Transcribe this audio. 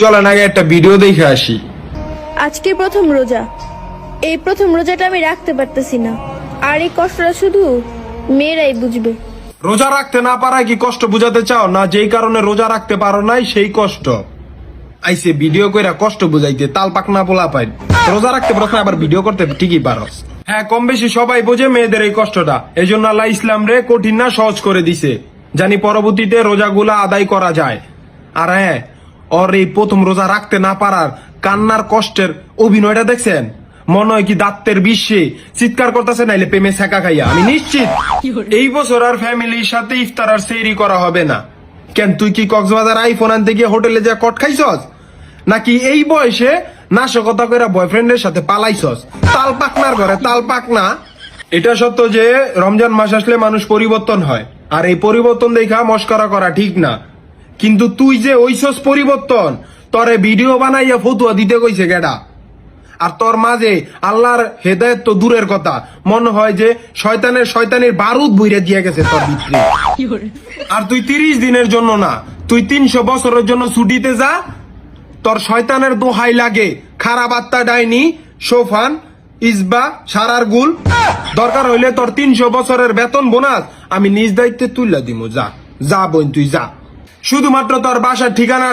চলেন আগে একটা ভিডিও দেখে আসি। আজকে প্রথম রোজা, এই প্রথম রোজাটা আমি রাখতে পারতেছি না, আর এই কষ্টটা শুধু মেয়েরাই বুঝবে। রোজা রাখতে না পারায় কি কষ্ট বুঝাতে চাও না? যেই কারণে রোজা রাখতে পারো নাই সেই কষ্ট আইসে ভিডিও কইরা কষ্ট বুঝাইতে তাল পাক না পোলা পাই। রোজা রাখতে পারো না, আবার ভিডিও করতে ঠিকই পারো। হ্যাঁ, কম বেশি সবাই বোঝে মেয়েদের এই কষ্টটা। এই জন্য আল্লাহ ইসলাম রে কঠিন না সহজ করে দিছে, জানি পরবর্তীতে রোজাগুলা আদায় করা যায়। আর হ্যাঁ, ওর এই প্রথম রোজা রাখতে না পারার কান্নার কষ্টের অভিনয়টা দেখছেন? মনে হয় কি দাঁতের বিশ্বে চিৎকার করতেছে, নাইলে প্রেমে ছেঁকা খাইয়া। আমি নিশ্চিত এই বছর আর ফ্যামিলির সাথে ইফতার আর সেহরি করা হবে না। কেন, তুই কি কক্সবাজার আইফোন আনতে গিয়ে হোটেলে যা কট খাইছস, নাকি এই বয়সে নাশকতা করে বয়ফ্রেন্ডের সাথে পালাইছস? তাল পাকনার ঘরে তাল পাকনা। এটা সত্য যে রমজান মাস আসলে মানুষ পরিবর্তন হয়, আর এই পরিবর্তন দেখা মস্করা করা ঠিক না। কিন্তু তুই যে ওইসস পরিবর্তন, তরে ভিডিও বানাইয়া ফতুয়া দিতে কইছে গেডা? আর তোর মাঝে আল্লাহর হেদায়েত তো দূরের কথা, মনে হয় যে শয়তানের বারুদ বইরে দিয়ে গেছে তোর ভিতরে। আর তুই 30 দিনের জন্য না, তুই 300 বছরের জন্য ছুটিতে যা। তোর শয়তানের দোহাই লাগে, খারাপ আত্মা ডাইনি সোফান ইসবা সারার গুল। দরকার হইলে তোর 300 বছরের বেতন বোনাস আমি নিজ দায়িত্বে তুইলা দিমু। যা যা বোন, তুই যা, শুধুমাত্র তোর বাসার ঠিকানা